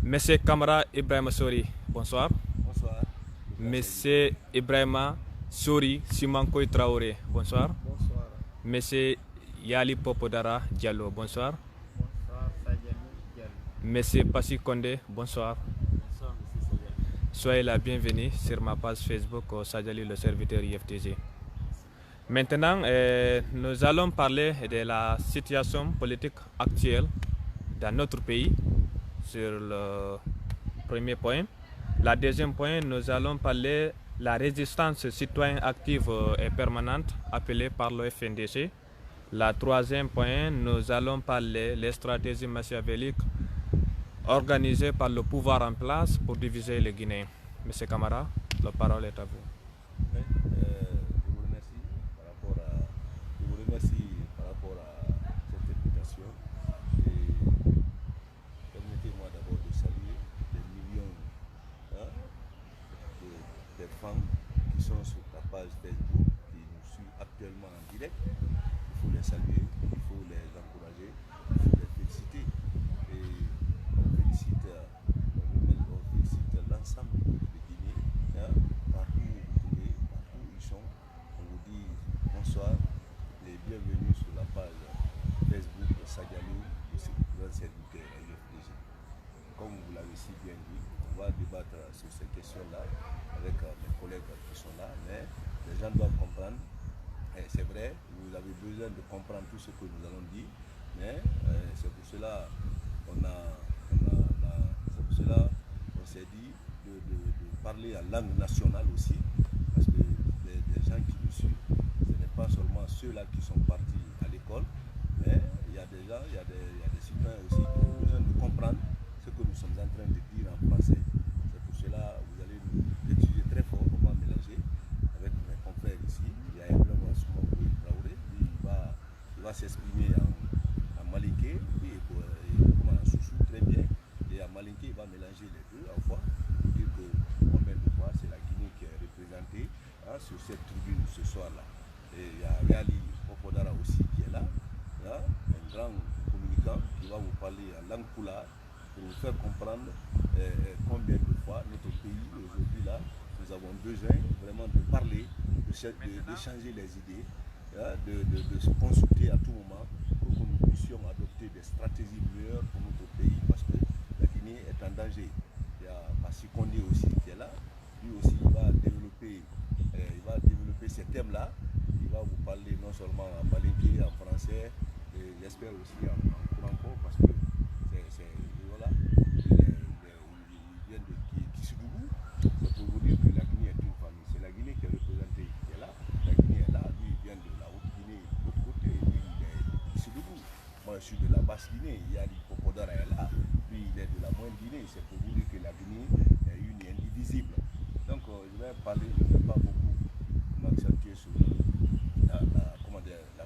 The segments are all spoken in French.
Monsieur Kamara Ibrahima Sori, bonsoir. Bonsoir. Monsieur Ibrahima Sori Simankoy Traoré, bonsoir. Bonsoir. Monsieur Yali Popodara Diallo, bonsoir. Bonsoir, Sadjani Diallo. Monsieur Passi Kondé, bonsoir. Bonsoir, monsieur Sadjani. Soyez la bienvenue sur ma page Facebook Sadjali, le serviteur IFTG. Maintenant, nous allons parler de la situation politique actuelle dans notre pays sur le premier point. La deuxième point, nous allons parler de la résistance citoyenne active et permanente appelée par le FNDC. La troisième point, nous allons parler des stratégies machiavéliques organisées par le pouvoir en place pour diviser les Guinéens. Monsieur Kamara, la parole est à vous. Oui, je vous remercie par rapport à cette invitation. Et permettez-moi d'abord de saluer les millions de femmes qui sont sur la page Facebook, qui nous suivent actuellement en direct. Il faut les saluer, il faut les encourager, il faut les féliciter. Et on félicite l'ensemble des Guinéens, partout où vous trouvez, partout où ils sont. On vous dit bonsoir et bienvenue sur la page Facebook de Sadjali, le grand serviteur IFTG. Comme vous l'avez si bien dit, on va débattre sur ces questions-là avec mes collègues qui sont là, mais les gens doivent comprendre. C'est vrai, vous avez besoin de comprendre tout ce que nous allons dire, mais c'est pour cela qu'on s'est dit de parler en langue nationale aussi, parce que les gens qui nous suivent, ce n'est pas seulement ceux-là qui sont partis à l'école, mais il y a des gens, il y a des citoyens aussi qui ont besoin de comprendre ce que nous sommes en train de dire en français. C'est pour cela que vous allez nous étudier très fort, on va mélanger avec mes confrères ici. Il y a Ibrahima Traoré, lui il va s'exprimer en malinké, et en soussou très bien, et en malinké il va mélanger les deux à la fois, pour dire que combien de fois c'est la Guinée qui est représentée sur cette tribune ce soir-là. Et il y a Yali Popodara aussi qui est là, un grand communicant qui va vous parler en langue poula pour vous faire comprendre combien de fois notre pays aujourd'hui là, nous avons besoin vraiment de parler, d'échanger les idées, de se consulter à tout moment pour que nous puissions adopter des stratégies meilleures pour notre pays, parce que la Guinée est en danger. Il y a Passi Kondé aussi qui est là, lui aussi il va développer ces thèmes-là. Il va vous parler non seulement en malinké, en français, et j'espère aussi en franco, parce que voilà, il vient de Kissoudou. C'est pour vous dire que la Guinée est une famille. C'est la Guinée qui est représentée, qui est là. La Guinée est là, lui il vient de la Haute-Guinée, de l'autre côté, lui il est de Kissoudou. Moi je suis de la Basse-Guinée, Yali Popodara est là, lui il est de la Moindre-Guinée. C'est pour vous dire que la Guinée est une et indivisible. Donc je vais parler, je ne vais pas beaucoup m'accentuer sur la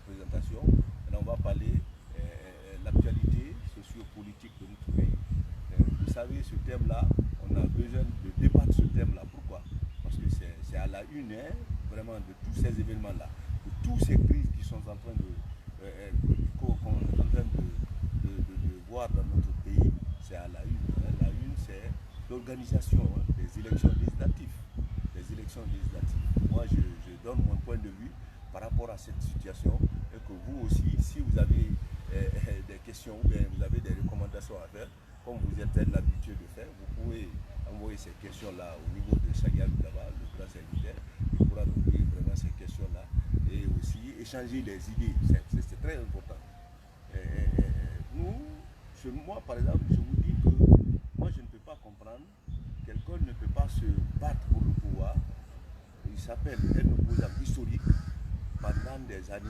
présentation. Maintenant, on va parler de l'actualité sociopolitique de notre pays. Vous savez, ce thème-là, on a besoin de débattre ce thème-là. Pourquoi? Parce que c'est à la une, vraiment, de tous ces événements-là, de toutes ces crises qui sont en train qu'on est en train de voir dans notre pays. C'est à la une. La une, c'est l'organisation des élections législatives. Moi, je donne mon point de vue par rapport à cette situation, et que vous aussi, si vous avez des questions ou bien vous avez des recommandations à faire, comme vous êtes l'habitude de faire, vous pouvez envoyer ces questions-là au niveau de Sagal Daba, le grand serviteur. Il pourra nous dire vraiment ces questions-là et aussi échanger des idées. C'est très important. Moi, par exemple, je vous dis que moi, je ne peux pas comprendre. Quelqu'un ne peut pas se battre pour le pouvoir. Il s'appelle un opposant historique pendant des années,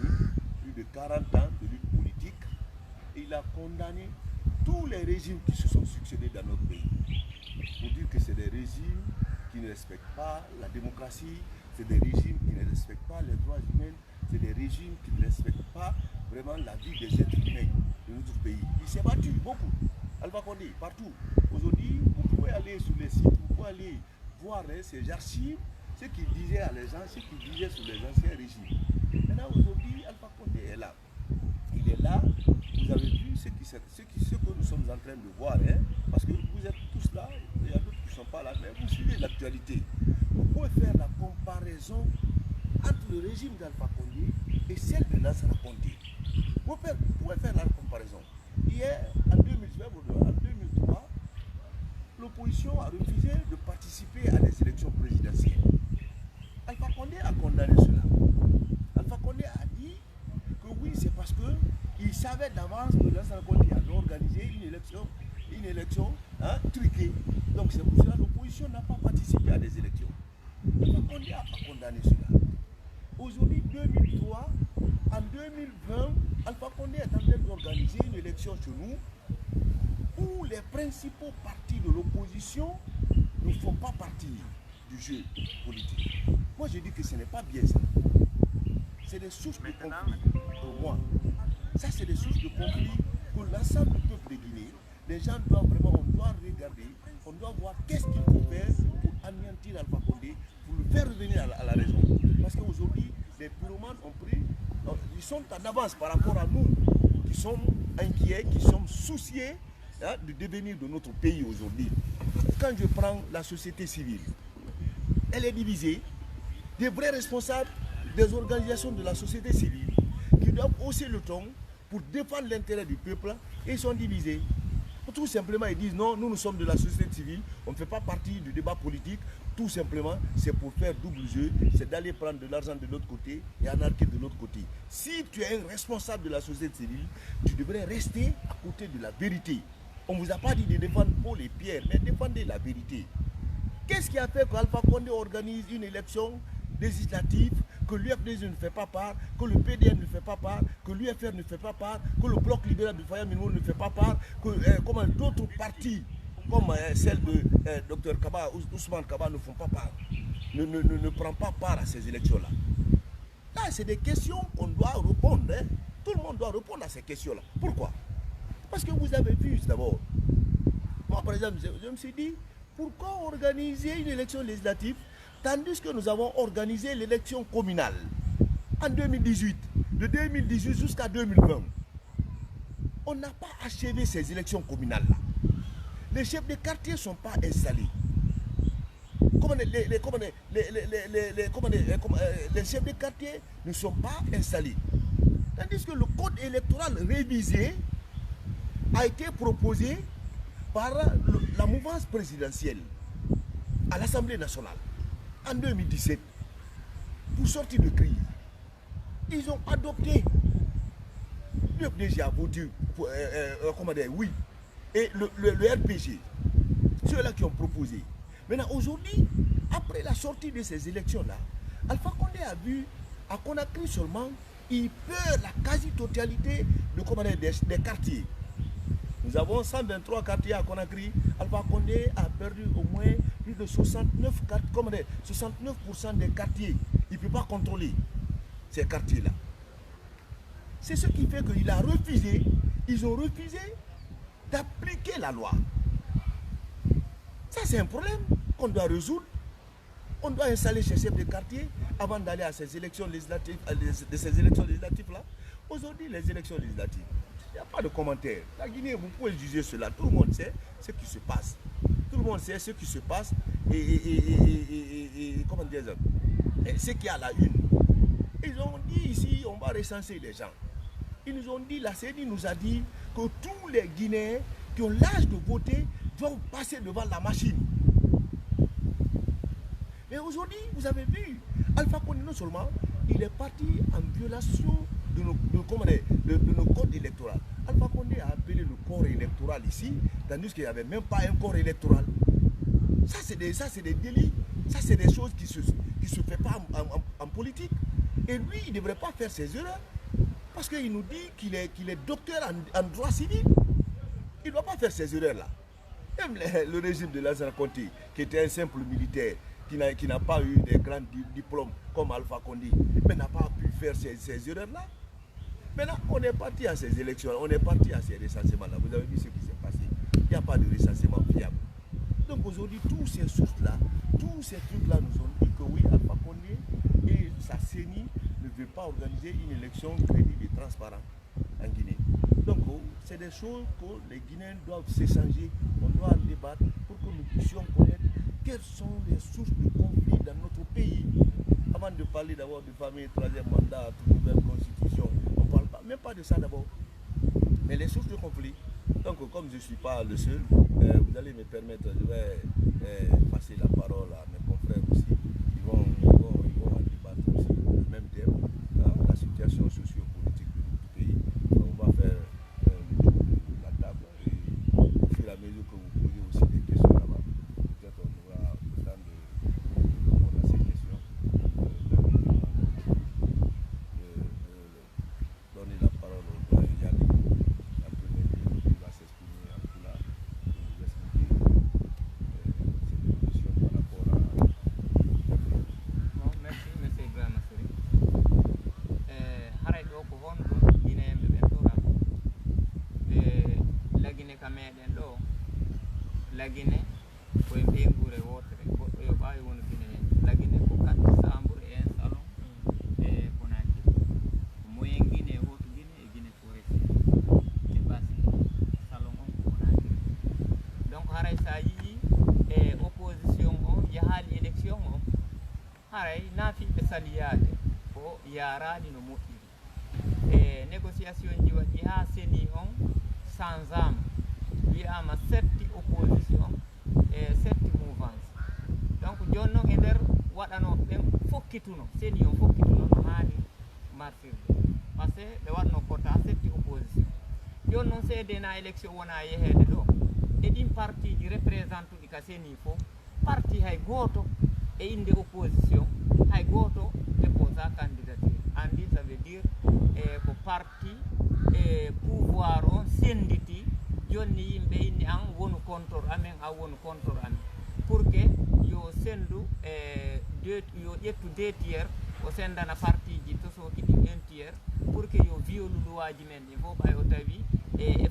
plus de 40 ans de lutte politique. Et il a condamné tous les régimes qui se sont succédés dans notre pays. Pour dire que c'est des régimes qui ne respectent pas la démocratie, c'est des régimes qui ne respectent pas les droits humains, c'est des régimes qui ne respectent pas vraiment la vie des êtres humains de notre pays. Il s'est battu beaucoup. Alpha Condé, partout. Aujourd'hui, vous pouvez aller sur les sites, vous pouvez aller voir ces archives, ce qu'il disait à les gens, ce qu'il disait sur les anciens régimes. Maintenant, aujourd'hui, Alpha Condé est là. Il est là. Vous avez vu ce que nous sommes en train de voir, parce que vous êtes tous d'autres là, il y a d'autres qui ne sont pas là, mais vous suivez l'actualité. Vous pouvez faire la comparaison entre le régime d'Alpha Condé et celle de Lansana Conté. Vous pouvez faire la comparaison. Hier, en 2003, l'opposition a refusé de participer à des élections présidentielles. Alpha Condé a condamné cela. Alpha Condé a dit que oui, c'est parce qu'il savait d'avance que Lansana Conté avait organisé une élection truquée. Donc c'est pour cela que l'opposition n'a pas participé à des élections. Alpha Condé a condamné cela. Aujourd'hui, 2003, en 2020, Alpha Condé est en train d'organiser une élection chez nous où les principaux partis de l'opposition ne font pas partie du jeu politique. Moi, je dis que ce n'est pas bien ça. C'est des sources de conflit pour moi. Ça, c'est des sources de conflit pour l'ensemble du peuple de Guinée. Les gens doivent vraiment, on doit regarder, on doit voir qu'est-ce qu'il faut faire pour anéantir Alpha Condé, pour le faire revenir à la raison. Parce qu'aujourd'hui, les pyromanes ont pris, ils sont en avance par rapport à nous, qui sommes inquiets, qui sommes souciés du devenir de notre pays aujourd'hui. Quand je prends la société civile, elle est divisée. Des vrais responsables des organisations de la société civile qui doivent hausser le ton pour défendre l'intérêt du peuple, et ils sont divisés. Tout simplement, ils disent non, nous sommes de la société civile, on ne fait pas partie du débat politique. Tout simplement, c'est pour faire double jeu, c'est d'aller prendre de l'argent de l'autre côté et anarquer de l'autre côté. Si tu es un responsable de la société civile, tu devrais rester à côté de la vérité. On ne vous a pas dit de défendre Paul et Pierre, mais défendez la vérité. Qu'est-ce qui a fait qu'Alpha Condé organise une élection législative, que l'UFDG ne fait pas part, que le PDM ne fait pas part, que l'UFR ne fait pas part, que le Bloc libéral du Faya Minimo ne fait pas part, que comme d'autres partis, comme celle de Dr Kaba, Ousmane Kaba ne font pas part, ne prend pas part à ces élections-là. Là, c'est des questions qu'on doit répondre. Hein. Tout le monde doit répondre à ces questions-là. Pourquoi? Parce que vous avez vu d'abord. Moi, par exemple, je me suis dit, pourquoi organiser une élection législative tandis que nous avons organisé l'élection communale en 2018, de 2018 jusqu'à 2020. On n'a pas achevé ces élections communales-là. Les chefs de quartier ne sont pas installés. Les chefs de quartier ne sont pas installés. Tandis que le code électoral révisé a été proposé par la mouvance présidentielle à l'Assemblée nationale en 2017 pour sortir de crise. Ils ont adopté, le FDG a voté pour, oui, et le RPG, ceux-là qui ont proposé. Maintenant, aujourd'hui, après la sortie de ces élections-là, Alpha Condé a vu à Conakry seulement, il perd la quasi-totalité des quartiers. Nous avons 123 quartiers à Conakry. Alpha Condé a perdu au moins plus de 69% des quartiers. Il ne peut pas contrôler ces quartiers-là. C'est ce qui fait qu'il a refusé, ils ont refusé d'appliquer la loi. Ça, c'est un problème qu'on doit résoudre. On doit installer ces chefs de quartier avant d'aller à ces élections législatives, là. Aujourd'hui, les élections législatives, il n'y a pas de commentaire. La Guinée, vous pouvez juger cela. Tout le monde sait ce qui se passe. Tout le monde sait ce qui se passe et comment dire ça, et ce qui est à la une. Ils ont dit ici, on va recenser les gens. Ils nous ont dit, la CENI nous a dit que tous les Guinéens qui ont l'âge de voter doivent passer devant la machine. Mais aujourd'hui, vous avez vu, Alpha Condé non seulement, il est parti en violation de nos codes électoraux. Alpha Condé a appelé le corps électoral ici, tandis qu'il n'y avait même pas un corps électoral. Ça, c'est des délits. Ça, c'est des choses qui ne se font pas en politique. Et lui, il ne devrait pas faire ses erreurs. Parce qu'il nous dit qu'il est docteur en droit civil. Il ne doit pas faire ces erreurs-là. Même le régime de Lansana Conté, qui était un simple militaire, qui n'a pas eu des grands diplômes comme Alpha Condé, mais n'a pas pu faire ces erreurs-là. Maintenant, on est parti à ces élections, on est parti à ces recensements-là. Vous avez vu ce qui s'est passé. Il n'y a pas de recensement fiable. Donc aujourd'hui, tous ces sources-là, tous ces trucs-là nous ont dit que oui, Alpha Condé et sa CENI ne veulent pas organiser une élection crédible et transparente en Guinée. Donc, c'est des choses que les Guinéens doivent s'échanger, on doit en débattre pour que nous puissions connaître quelles sont les sources de conflit dans notre pays. Avant de parler d'abord de famille, troisième mandat, nouvelle constitution, on ne parle pas, même pas de ça d'abord. Mais les sources de conflit. Donc, comme je ne suis pas le seul, vous allez me permettre, je vais passer la parole à mes confrères aussi. Ils vont en débattre aussi le même thème, la situation socio-politique de notre pays. On va faire le tour de la table et au fur et à mesure que vous posez aussi des questions là-bas, peut-être on aura le temps de répondre à ces questions. Donner la parole au doyen Yannick, la première ligne qui va s'exprimer en tout là, pour nous expliquer ses positions par rapport à. Bon, merci monsieur Ibrahima Sori. Haray ɗo ko honɗum Guinéen ɓe tora lagine ka meɗen ɗo lagine koye ɓeygure wotere goɗɗo yo ɓawi wono Guinéen lagine ko katti Sambour en Salon e Conakry moyen Guinée hoto Guinée e Guinée Forestier e basi Salon on ko Conakry. Donc haray sa yii e opposition o yahaali élection o haray naafiɓe saliyade ko yarani no moƴƴiri e négociation ji waɗi ha seni on sans âme wiyama setti opposition e setti mouvance. Donc joni noon e nder waɗanoɓe ɓen fokkituno seni on fokkituno no hani martirde par ce que ɓe waɗno quota setti opposition. Joni noon seedena élection wona yehede ɗo e ɗin parti ji représente ɗi ka seni fof parti hay goto e inde opposition hay goto déposa candidature andi ça veut dire ko parti pouvoir on senditi jonni yimɓe inni an wonu contor amen an wonu contor amen pour que yo sendu yo ƴettu 2 tiers o sendana parti ji to soki ɗin 1 tiers pour que yo violu luwaji men ɗi fof ɓay o tawi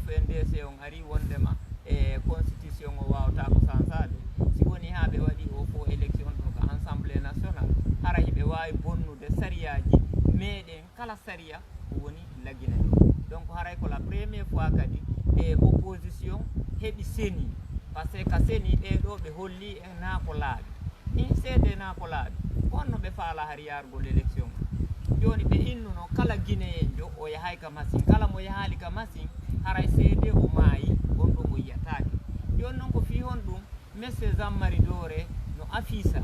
FNDC on ari wondema constitution o wawata ko sansade si woni ha ɓe waɗi o fo élection ɗo ko assemblée nationale hara hiɓe wawi bonnude sariyaji meɗen kala saria ko woni lagine ɗo. Donc haray ko la première fois kadi opposition heɓi seni par ce que ka seni ɓeɗo ɓe holli en na ko laaɓi ɗin seede na ko laaɓi honno ɓe faala har yargol élection joni ɓe innuno kala guinéen jo o yahay ka machine kala mo yahali ka machine haray seede o maayi on ɗo mo yiyatake. Joni noon ko fi hon ɗum monsieur Jean Marie Doré no afisa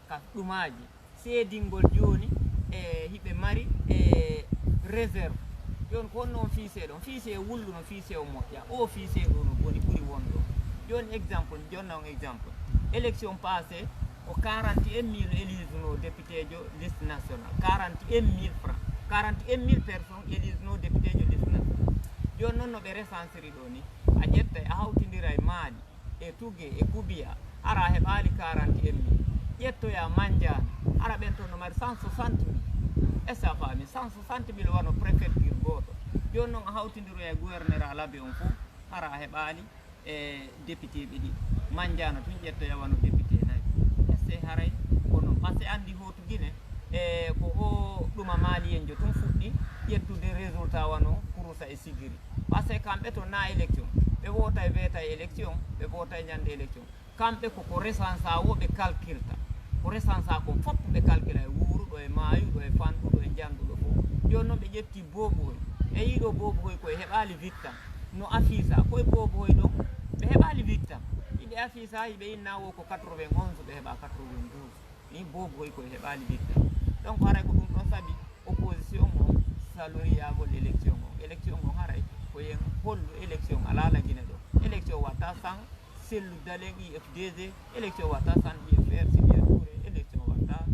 ka ɗumaji seedingol joni hiɓe mari réserve joni ko honno on fiise ɗon fiise wullu no fiise o moƴƴa o fiise ɗo no boni ɓuuri wonɗo. Joni exemple jonna on exemple élection passé o 41 000 élisno député jo liste nationale 41 000 francs 41 000 personnes élisno député jo liste nationale. Joni noon no ɓe recensiri ɗo ni a ƴetta a hawtidira e Mali e Tougué e Koubiya ara heɓali 41 000 ƴettoya Mandiane ara ɓen toon no mari 160 000 est ce a faami 160 000 wano préfecture goto. Joni noon a hawtidiro e gouverneur a laabi on fof ara heɓali e député ɓe ɗi Mandiane tun ƴettoya wano député 4 est ce haray ko noon par ce que andi hoto Guinée ko o ɗuma Malien jo tun fuɗɗi ƴettude résultat wano Kouroussa e Sigiri par ce que kamɓe to na élection ɓe wota e weeta e élection ɓe wota e ñande élection kamɓe koko recensa wo ɓe calculta ko recensa kon fof ɓe calcula e wuuruɗo e maayuɗo e fanɗuɗo e janduɗo fof. Joni noon ɓe ƴetti Boboy e yiɗo Boboy koye heɓali victime no afisa koye Boboy ɗo ɓe heɓali victime yiɓe afisa yiɓe inna wo ko 91 ɓe heɓa 92 ni Boboy koye heɓali victime. Donc haray ko ɗum ɗon saabi opposition o saloriyagol élection o haray koyen hollu élection ala lagine ɗo élection watta sans sellu dalen IFDG élection watta sans IFR Sidia Touré élection watta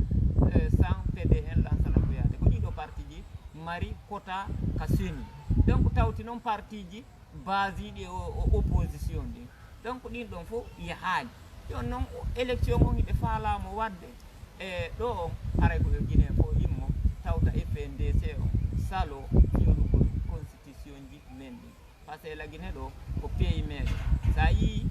sans PDN Lansana Kouyaté ko ɗiɗo parti ji mari quota ka seni. Donc tawti noon parti ji basiɗi o opposition ɗi donc ɗin ɗon fof yahaali. Joni noon élection on hiɓe faalamo wadde e ɗo on haray koyo Guinée fof immo tawta FNDC on salo yolugol constitution ji men ɗi par ce que lagine ɗo ko pays meɗen sa yii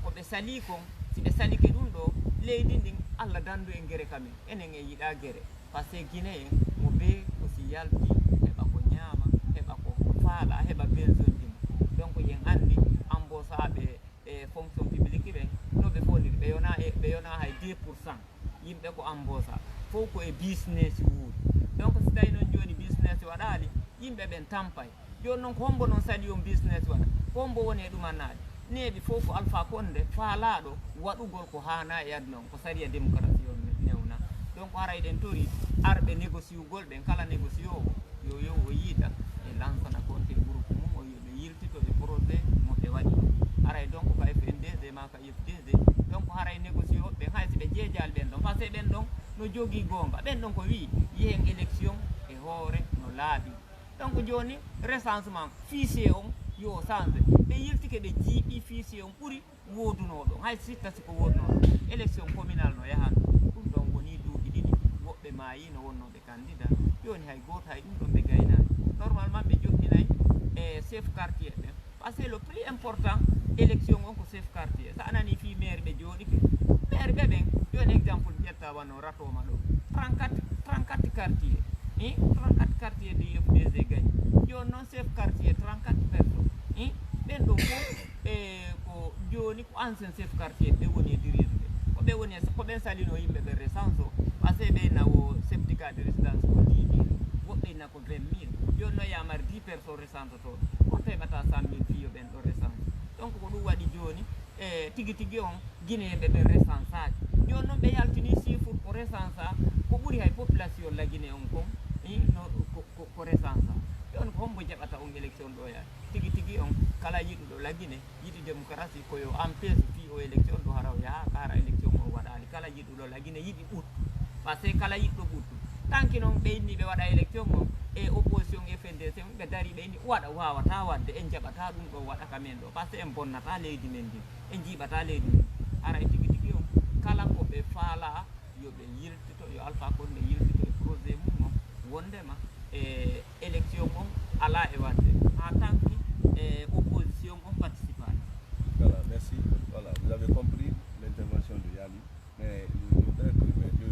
koɓe sali kon si ɓe salike ɗum ɗo leydi ndin Allah dandu e guere kamen enen e yiɗa guere par ce que Guinée en mo be ko si yalti heɓa ko ñaama heɓa ko sala heba benzol dim donc yen andi ambosaɓe e fonction publique ɓe no ɓe folir ɓe yona hay 2% yimɓe ko ambosa fof ko e business wuuri donc so tawi noon joni business waɗali yimɓe ɓen tampay joni noon ko hombo noon sali on business waɗa hombo woni e ɗumannade neeɓi fof ko alpha konde faalaɗo waɗugol ko hana e aduna on ko saria démocratie on newna donc haray ɗen tori arɓe négocie ugol ɓen kala négocie o yo o yiita e lansana konte groupe mum o yoɓe yiltito e projet mo ɓe waɗi haray donc ka FNDG ma ka FDG donc haray négocie o ɓen hay si ɓe jeejali ɓen ɗon par ce que ɓen ɗon no jogui gonga ɓen ɗon ko wi yihen élection e hoore no laaɓi donc joni recensement fichier on yo change ɓe yiltike ɓe jiiɓi fichier on ɓuuri wodunoɗo hay sitta siko wodunoɗo élection communal no yahan ɗum ɗon woni duuɓi ɗiɗi woɓɓe maayi no wonnoɓe candidat joni hay goto hay ɗum ɗon ɓe gaynani normalement ɓe joɗɗinayi e chef quartier ɓen par ce que le plus important élection on ko chef quartier sa anani fi maire ɓe jooɗike maire ɓe ɓen joni exemple ƴetta wano ratoma ɗo 34 quartier 34 quartier de FDG gagni joni noon chef quartier 34 personnes ɓen ɗo fof ko joni ko ancien chef quartier ɓe woni e dirige ko ɓe woni ko ɓen salino yimɓe ɓe récence o par ce que ɓe nawo certificat de résidence ko 10 000 woɓɓe na ko 20 000 joni noon yamar 10 personnes récence to koto heɓata 100 000 fiyo ɓen ɗo récence donc ko ɗum waɗi joni tigui tigui on guinéɓe ɓe récence aji joni noon ɓe yaltini chiffre ko récence a ko ɓuuri hay population la Guinée on kon ko récence a joni ko hombo jaɓata on élection ɗo ya tigui tigui on kala yiɗuɗo la Guinée yiɗi démocratie koyo empêche fi o élection ɗo hara o yaha ka hara élection o waɗali kala yiɗuɗo la Guinée yiɗi ɓuttu par ce que kala yiɗɗo ɓuttu tanki noon ɓe inni ɓe waɗa élection o e opposition FNDC ɓe dari ɓe inni waɗa wawata wadde en jaɓata ɗum ɗo waɗa ka men ɗo par ce que en bonnata leydi men ndi en jiiɓata leydi men haray tigui tigui on kala ko ɓe faala yoɓe yiltito yo Alpha Condé yiltito e projet mum on wondema e élection on ala e wadde en tant que opposition on participa. Voilà, merci. Voilà, vous avez compris l'intervention de Yali, mais je voudrais que mes deux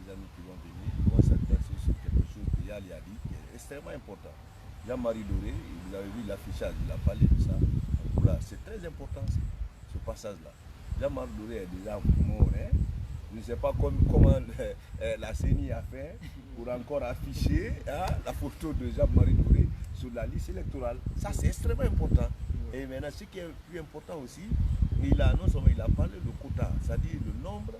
amis qui vont venir vont s'intéresser sur quelque chose que Yali a dit qui est extrêmement important. Jean-Marie Doré, vous avez vu l'affichage, il a parlé de ça. Voilà, c'est très important ce passage-là. Jean-Marie Doré est déjà mort, hein? Je ne sais pas comment la CENI a fait pour encore afficher la photo de Jean-Marie Doré sur la liste électorale. Ça, c'est extrêmement important. Et maintenant, ce qui est plus important aussi, non seulement il a parlé de quota, c'est-à-dire le nombre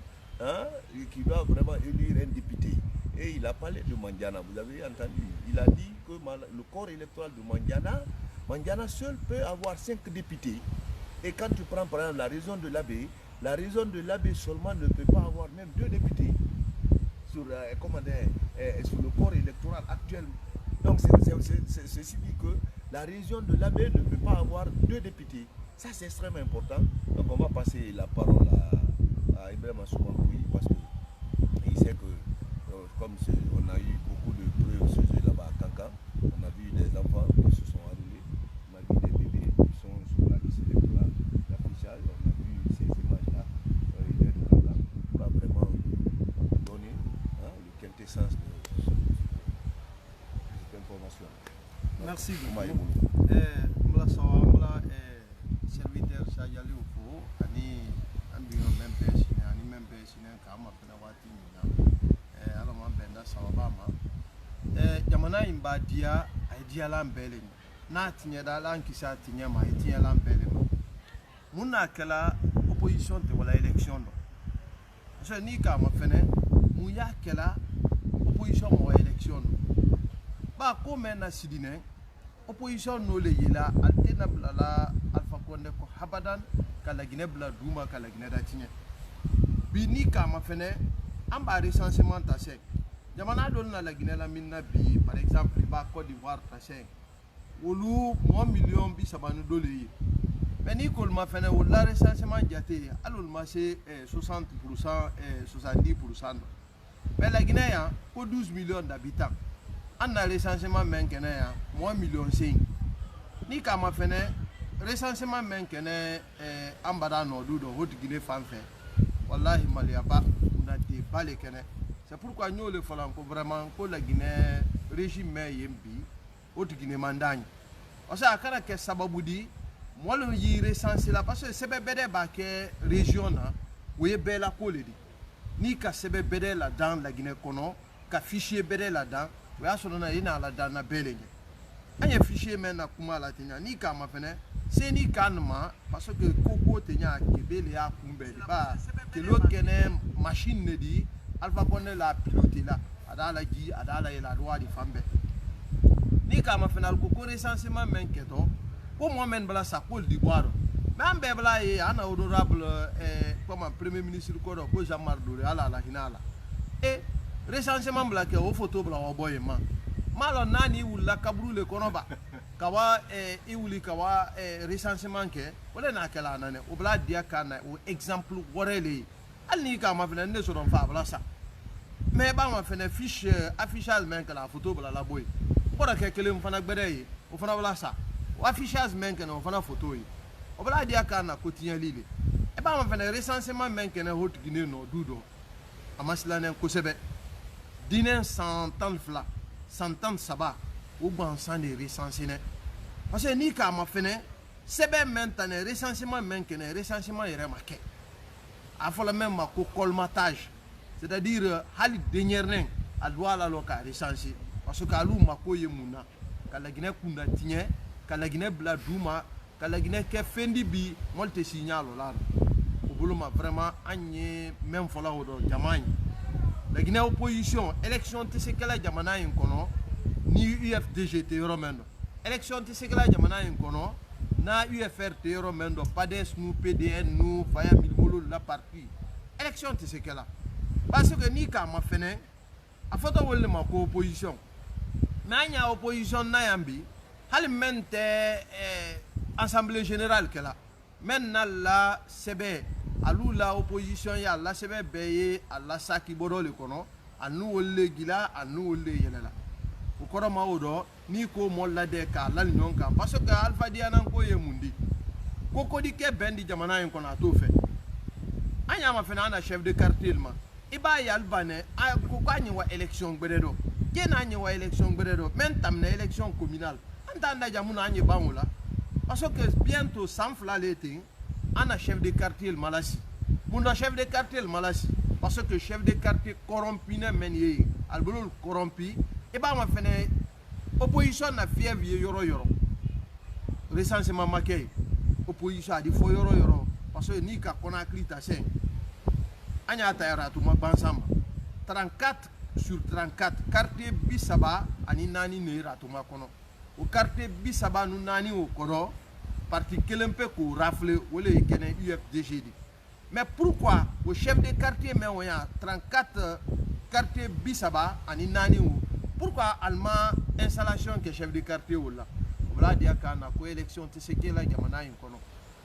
qui doit vraiment élire un député. Et il a parlé de Mandiana, vous avez entendu. Il a dit que le corps électoral de Mandiana seul peut avoir 5 députés. Et quand tu prends par exemple la région de l'Abbé, la région de l'Abbé seulement ne peut pas avoir même 2 députés sur le corps électoral actuel. Donc ceci dit que la région de l'Abbé ne peut pas avoir 2 députés. Ça c'est extrêmement important. Donc on va passer la parole à Ibrahim Assoumankoui parce qu'il sait que comme on a eu beaucoup de preuves ce jeu là-bas à Kankan, on a vu des enfants qui se sont enroulés, on a vu des bébés qui sont sur la liste électorale d'affichage, on a vu ces images-là, il vient de Kankan, pour vraiment donner le quintessence de cette information. Merci beaucoup. Mla serviteur Sajali Ofo, ani ambiyo membe sine, ani membe sine kama pena wati mina, alama benda sababama. Jamana imbadia idea lambele na tinye da lankisa tinye ma tinye lambele ma. Muna kala opposition te wala election do. So ni kama fene muya kala opposition mo election. Ba ko mena sidine opposition no le yela altena blala Alpha Condé ko habadan kala Guinée bla duma kala Guinée da tinye. Bi ni kama fene amba recensement ta sec. Jamana don na la Guinée la minna bi par exemple ba Côte d'Ivoire ta sec. Wolu 1 million bi sabanu dole. Mais ni ko ma fene wala recensement jate alol ma c'est 60% et 70%. Mais la Guinée a 12 millions d'habitants. On a recensement maintenant 1,5 million. Ni kama fene recensement maintenant ambada no do Haute Guinée fanfé. Wallahi maliaba on a des balles. C'est pourquoi nous le faisons vraiment que la Guinée régime yembi o tigine mandani asa akara ke sababu di molo yi recensé la parce que sebe bede ba ke région na we bela ko le di ni ka sebe bede la dans la Guinée kono ka fichier bede la dans we aso na ina la dans na bele anya fichier men na kuma la tinya ni ka ma fene c'est ni kanma parce que koko tenya ke bele ya kumbe ba ke lo kene machine ne di alpha konne la piloter la adala gi adala ila droit di fambe ni ka ma final ko recensement men keto pour moi men bla sa pole di boiro même be bla e ana honorable comme premier ministre ko do ko Jean-Marc Dore ala la hinala et recensement bla ke o photo bla o boy ma malo nani wula kabru le konoba kawa e wuli kawa recensement ke wala na kala nane o bla dia kana o exemple worele al ni ka ma fene ne so don fa bla sa mais ba ma fene fiche affichage men que la photo bla la boy pour que kelem fana gbede o fana bla sa o affichage men que no fana photo yi o bla dia kana quotidien lile e ba ma fene recensement men que na hot Guinée no dudo amaslane ko sebe dinen 100 ans fla 100 ans saba ou ban sans de recensement parce que ni ka ma fene sebe maintenant recensement men que na recensement yere marqué a fola même ma ko colmatage c'est-à-dire hali dernière nen a doit la loca recenser parce que alu mako yemuna kala Guinée kunda tinye kala Guinée bla duma kala Guinée ke fendi bi molte signalo la o buluma vraiment anye même fola o do jamani la Guinée opposition élection tsekela jamana en kono ni UFDG romendo élection tsekela jamana en kono na UFRT romendo PADES nous PDN nous faya milmolo la partie élection tsekela parce que ni ka ma fene a photo wolle ma ko opposition mais anya opposition na yambi hal mente assemblée générale que là maintenant la sebe alu la opposition ya la sebe beye alla saki borole kono anu wolle gila anu wolle yelela o koro ma odo ni ko molla de ka la nyon kan parce que Alpha Diana ko yemundi koko di ke bendi jamana en kono ato fe anya ma fene ana chef de quartier ma iba yalbane a ko kanyi wa élection gberedo kena anyi wa élection gberedo men tam na élection communale anta jamuna anyi bangula parce que bientôt sans flalete ana chef de quartier malasi mon chef de quartier malasi parce que chef de quartier corrompu ne menier albolo corrompu e ba ma fene opposition na fièvre yoro yoro recensement maké opposition a di fo yoro yoro parce que ni ka Conakry ta sen anya tayara tu ma bansamba 34 sur 34 quartier bisaba ani nani ne ratu ma kono o quartier bisaba nu nani o kono parti kelempe ko rafle wole kene UFDG di mais pourquoi au chef de quartier mais on a 34 quartier bisaba ani nani o pourquoi allemand installation que chef de quartier wala wala dia kana ko élection tsekela jamana yin kono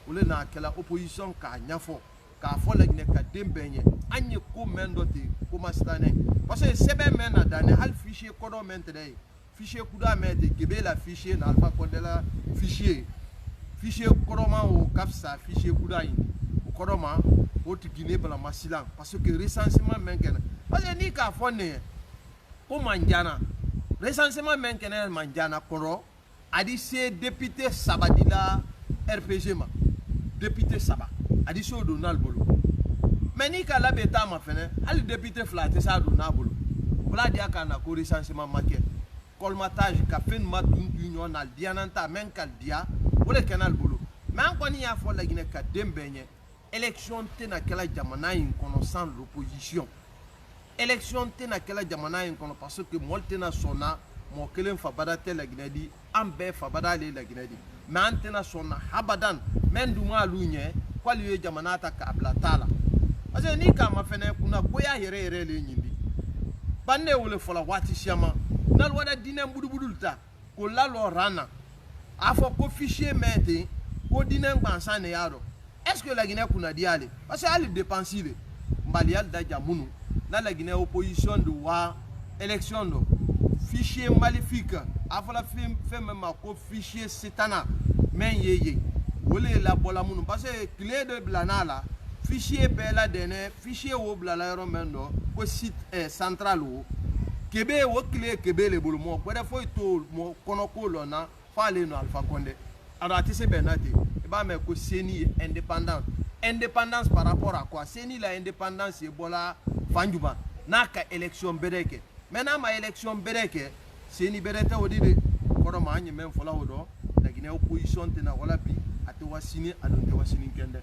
wole na kala opposition ka nyafo ka fola ne ka dembenye anye ko mendote ko mastane parce que sebe men adane hal fichier kodo mentre fichier kuda mete gebe la fichier na alpha kodela fichier koroma o kapsa fichier kuda yin koroma o tigine bala masilan parce que recensement menkene parce que ni ka fonne ko manjana recensement menkene manjana koro adi se député sabadila RPG ma député saba adi so Donald Bolo mais ni ka labe ta ma fene ali député flaté sa Donald Bolo wala dia kana ko recensement maquette colmatage ka fen matun union al diananta men kal dia wala canal Bolo mais encore ni ya fo la Guinée ka dembenye élection tena kala jamana yin kono sans l'opposition élection tena kala jamana yin kono parce que moltena sona mo kelen fa badate la Guinée di ambe fa badale la Guinée di mais antena sona habadan men duma lunye kwali jamana ta kabla tala parce que ni ka ma fene kuna boya yere le nyindi bande wole fola wati siama nal wada dinem budubudulta ko lalo rana afo ko fichier mete ko dinem bansane yaro est-ce que la Guinée kuna diale parce que ali dépensile mbalial da jamunu na la Guinée opposition de wa élection do fichier maléfique afo la fait même ko fichier satana men yeye wole la bola munu parce que clé de blanala fichier bela dene fichier wo blala yoro mendo ko site central wo kebe wo kile kebe le bolo mo kwere fo to mo kono ko lo na fa le no Alpha Condé alors atise benate e ba me ko seni indépendance par rapport à quoi seni la indépendance e bola fanjuma naka élection bereke maintenant ma élection bereke seni berete odide kodo ma anyi men fola odo la Guinée opposition tena wala bi ate wasini adonte wasini kende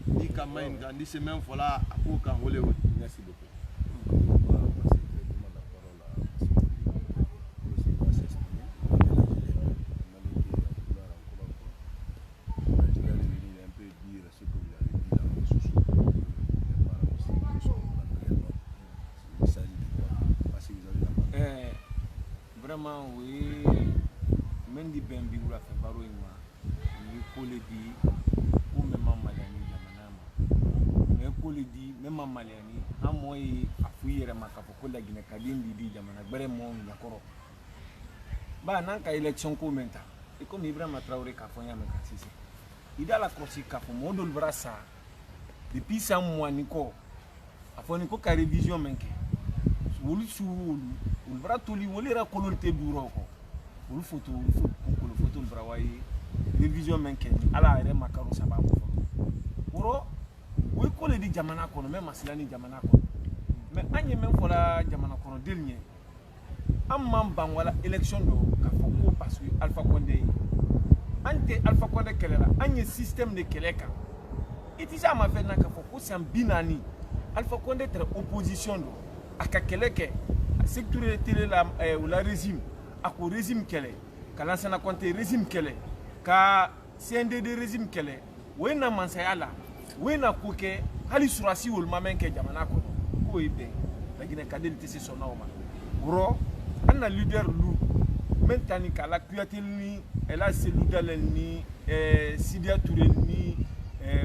di kamain gandi se men fola akoka wole wole. Merci beaucoup. Vraiment, oui, même di Bembi ou la fait baro ima, ni kole di ou même Maliani jamanama, mais kole di même Maliani, à moi afouiller ma capoko la Guinée kadindi di jamana, bere mon yakoro. Ba nanka élection commenta, et comme Ibrahima Traoré kafonya me kasisi, il a la crossi kapo modul brasa, depuis 100 mois niko, afoniko ka révision menke, wulu su ul bra toli woli ra kolonté bureau ko ul photo ul bra way révision menke ala re makaro sababu woro woy ko le di jamana ko même masilani jamana ko mais anye men ko la jamana ko delnier amman ban wala élection do ka foko parce que Alpha Condé ante Alpha Condé kelela anye système de keleka itisa ma fait na ka foko sam binani Alpha Condé très opposition do aka keleke secteur télé la ou la régime ako régime kele ka lansana Conté régime kele ka CNDD régime kele wena mansayala wena koke hali surasi wol mamenke jamana ko ko ibe la Guinée kadeli tese sonoma bro anna leader lu mentani kala kuyatel ni ela se ludal ni Sidia Touré ni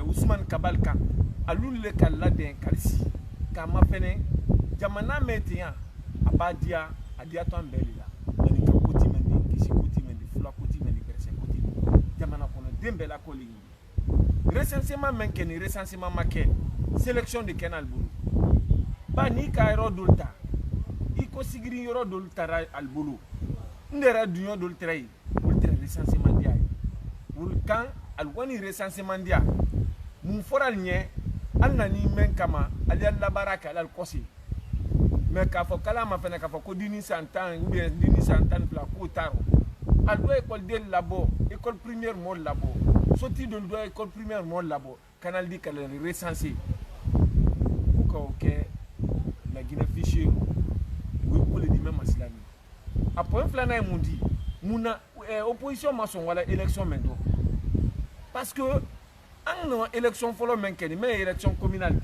Ousmane Kabalka alul le kala den kalsi kama fene jamana metia abadia adia to ambelila ni ka koti mendi kisi koti mendi fula koti mendi perse koti jamana kono dembela ko lingi recensement menkeni recensement make sélection de canal bulu ba ni ka ro dulta iko sigiri ro dulta al bulu ndera dunyo dultra yi ultra recensement dia vulkan alwani recensement dia mun foral nye annani men kama ali alla baraka al kosi mais ka fo kala ma fene ka fo ko dini santan ou bien dini santan pla ko taro al do école de labo école première mode labo sorti de do école première mode labo canal di kala recensé ko ke la Guinée fichier oui ko le di même maslami après flana e mundi muna opposition mason wala élection mendo parce que en élection folo menkeni mais élection communale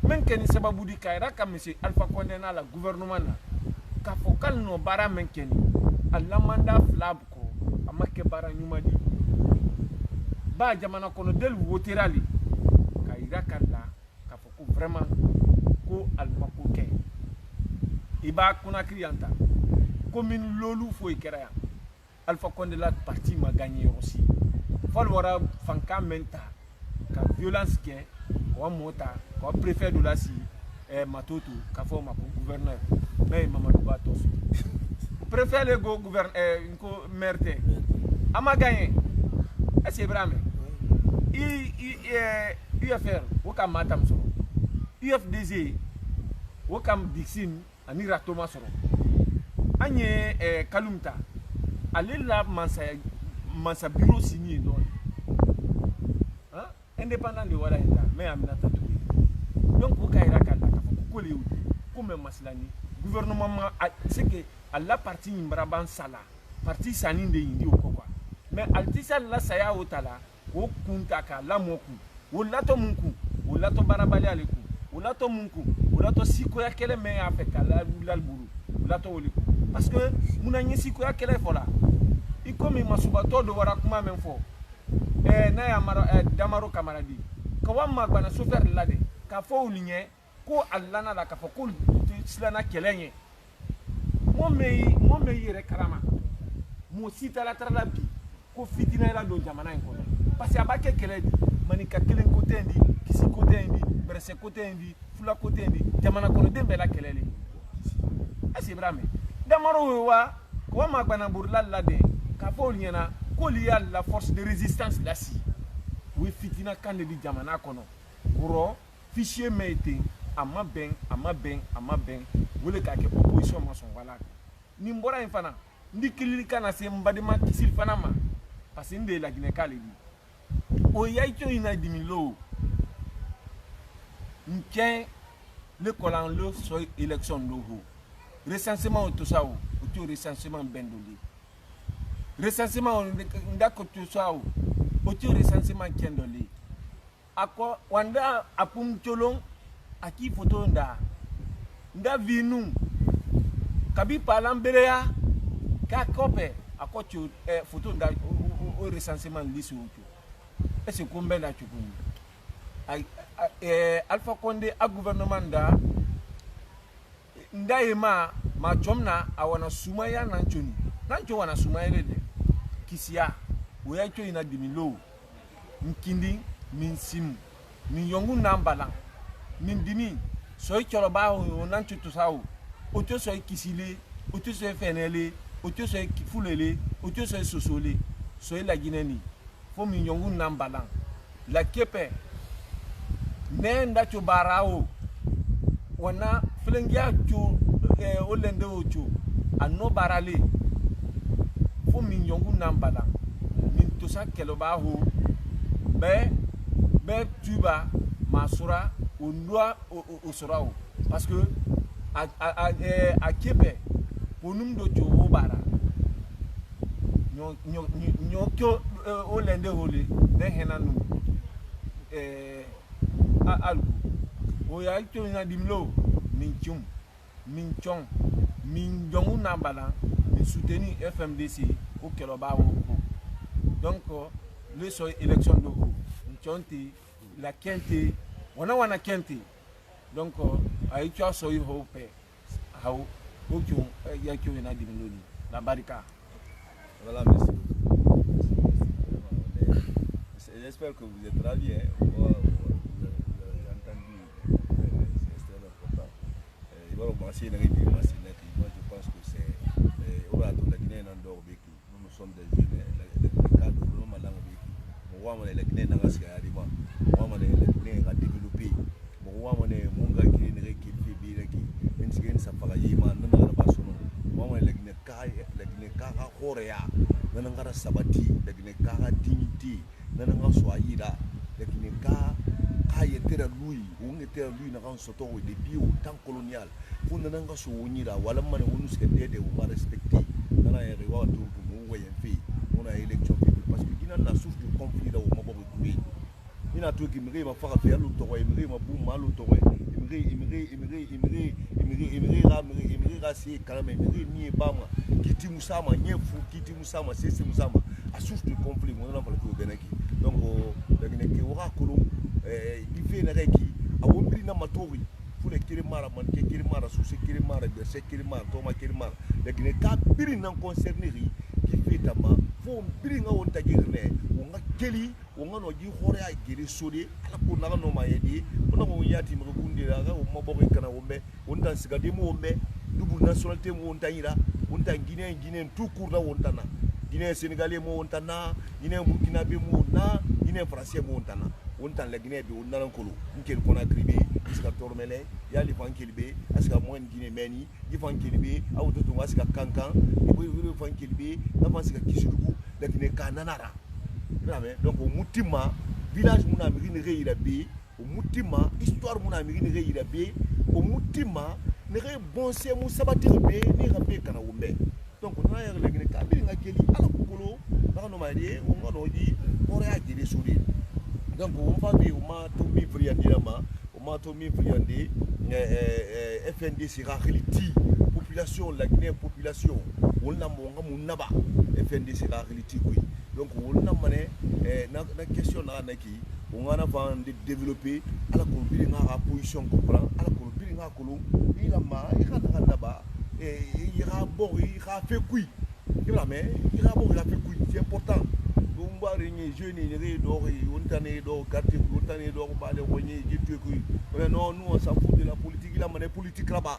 menkeni sababu di kaira ka monsieur Alpha Condé na la gouvernement na ka fokal no bara menkeni alla manda flab ko amake bara nyumadi ba jamana kono del wotirali kaira kala ka foko vraiment ko almako ke iba kuna krianta commune lolu fo ikera Alpha Condé la parti ma gagné aussi fol wara fanka menta ka violence ke wa mota ko préfet de la si matoto ka fo ma gouverneur mais Mamadou Batos préfet le go gouverneur ko merte ama gagné est Ibrahima UFR wo kam matam so UFDG wo kam Dixine ani ratoma so anye kalumta alila mansa bureau signé donc hein indépendant de wala état mais Aminata Touré donc vous kaira kala ka ko le comme maslani gouvernement c'est que à la partie imbraban sala partie saninde indi o quoi mais altisa la saya otala o kunta ka la moku o lato munku o lato barabali aleku o lato munku o lato siko ya kele me afeka la buru o lato oliku parce que munanye siko ya kele fola ikomi masubato do wara kuma men fo na ya maro damaro kamaradi ka wamma bana sofer lade ka fo ulinye ko allana la ka fo ko silana kelenye mo me yere karama mo sita la tralabi ko fitina la do jamana en ko parce que abake keledi manika kelen côté ndi kisi côté ndi berse côté ndi fula côté ndi jamana ko dembe la kelele c'est vrai mais damaro wa ko ma gbana burla la de ka fo nyana ko liya la force de résistance là si we fitina kan de jamana kono bro fichier meeting ama ben wole ka ke opposition ma son wala ni mbora infana ndi kilili kana se mbadima kisil fana ma parce que ndé la Guinée kale di o yaito ina dimilo n'tien le colan le so élection loho recensement tout ça o tu recensement bendoli recensement ndako tout ça o tu recensement kendoli ako wanda apum cholong aki photo nda vinu kabi palamberea ka kope ako tu photo nda au recensement liste et c'est combien là tu Alpha Condé a gouvernement nda ema ma chomna awana sumaya nanchoni nancho wana sumaya lede kisia oya cho ina dimilo nkindi min sim min yongu nambala min dimi soy choroba o nancho to sawo o to soy kisile o to soy fenele o to soy fulele o to soy sosole soy la Guinée fo min yongu nambala la kepe nenda cho barao wana flengia cho olende ocho anno barale fo min yongu nambala min to sa keloba ho be tuba masura ondoa osorao parce que a kepe ponum do cho obara nyo kyo olende hole de henanu algo o ya to na dimlo min chum min chong min jongu nambala min soutenir FMDC au keloba o donc le so élection de ho nchonti la kente wana kente donc ay to so yi ho pe hawo o chum ya kyo na dimlo ni la barika. Voilà, merci. J'espère que vous êtes ravis. Vous avez entendu, c'est très important. Il va commencer moi je pense que c'est la Guinée nous sommes des jeunes, le cadre de l'homme à l'angle la Guinée n'a pas ce qu'il la Guinée a développé. Munga qui ne récupère bien qui insigène sa paraï man n'a pas son nom. La Guinée kara horea nanangara sabati la Guinée kara dignité nananga soyira la Guinée ka yetera lui on était lui na kan soto depuis au temps colonial pour nananga so wonyira wala mane wonu skete de on va respecter nana ya rewa to mu wayen fi on a élection parce que Guinée na source de conflit là au mabo retrouver ina to ki mire ma fara faire lu to way mire ma bu malu to way imiri rasi kalama imiri ni bama kiti musama nyefu kiti musama sese musama a source de conflit on na ko benaki donc la Guinée ki waka kolo il fait na reki a wombri na matori pour les kirimara man ke kirimara sous kirimara de se kirimara toma kirimara la Guinée ka biri nan concerner qui fait tama fo biri nga wonta girne on nga keli on nga no ji hore a giri sodi ala ko na no mayedi on ko yati mo kundira ga o mabo kana wombe on tan siga de mo wombe double nationalité mo on tanira on tan Guinée tout court na on tana Guinée sénégalais mo on tana Guinée burkinabé mo na Guinée français mo on tana on tan la Guinée be on nan ko nkel ko na kribe iska tormele ya li fan kelbe aska mo en Guinée meni di fan kelbe awto to aska kankan e boy wuro fan kelbe na fan sika kisurugu la Guinée kananara donc au mutima village mon ami ne réira bé au mutima histoire mon ami ne réira bé au mutima ne ré bon c'est mon sabatir bé ni rabé kana wombe donc on a la Guinée ka bi ngakeli ala kokolo na no mali on ngano di ore a gidi suri donc on va bi o ma to mi friandira o ma to mi friandi FND sera reliti population la Guinée population on na mo naba FND sera reliti oui. Donc on a mané na question na naki on a avant de développer à la colbiri na position comprend à la colbiri na kolo il a ma il a là-bas et il a bon il a fait couille il a mais il a bon il a fait couille c'est important on va réunir jeunes et d'or on tane d'or quartier on tane d'or ba les roigner du couille non nous on s'en fout de la politique il a mané politique là-bas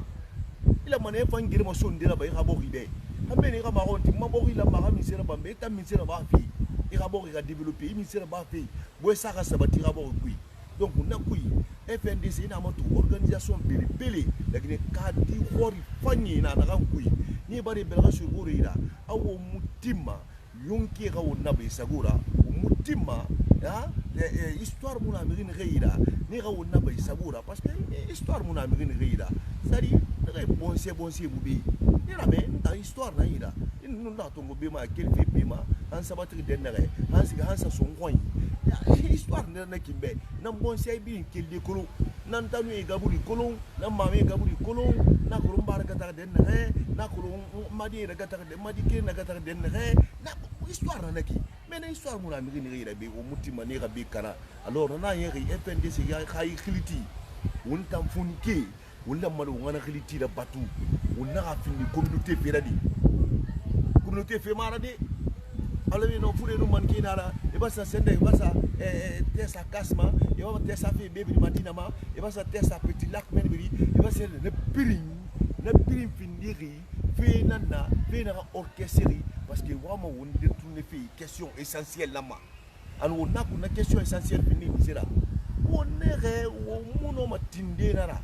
ila mane fan gire mo son dira ba ira bo ribe amene ira ma ronti ma bo ila ma mi sera ba me ta mi sera ba fi ira bo ira développer mi sera ba fi bo sa ka sabati ira bo kui donc na kui FNDC ina mo organisation bele la gine ka di khori fanyi na na kui ni bari bela su buri ira awo mutima yonki ga wonna be sagura mutima ya histoire muna mirin reira ni ga wonna be sagura parce que histoire muna mirin reira sari re bonse bubi ira me ta histoire na ira in na to ngobe ma kelfe pima an sabatri denere han sa son coin histoire na kimbe na bonse bi kelde kolo nan tanu e gaburi kolon na mame gaburi kolon na kolon baraka ta denere na kolon madi na gata de madi ke na gata denere na histoire na ki mais na histoire muna mirin reira be o mutima ne ga be kana alors na yeri FNDC ya khayi khiliti won tam funike wala malo ngana khiliti la batu wona ga fini communauté feradi communauté femarade alawi no fure no man kinara e basa sende e basa tesa kasma e basa tesa fe bebi madina ma e basa tesa petit lac menbiri e basa ne pirin findiri fe nana fe na orchestrer parce que vraiment on détourne fait question essentielle là ma an wona ko na question essentielle fini misera wonere wo muno matinde nara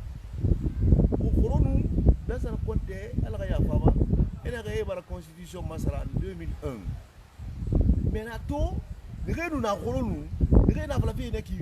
Coronu, dans un compte, elle a fama, elle a réévalué la constitution Masara en 2001. Mais na to, rien nous n'a Coronu, rien n'a pas fait qui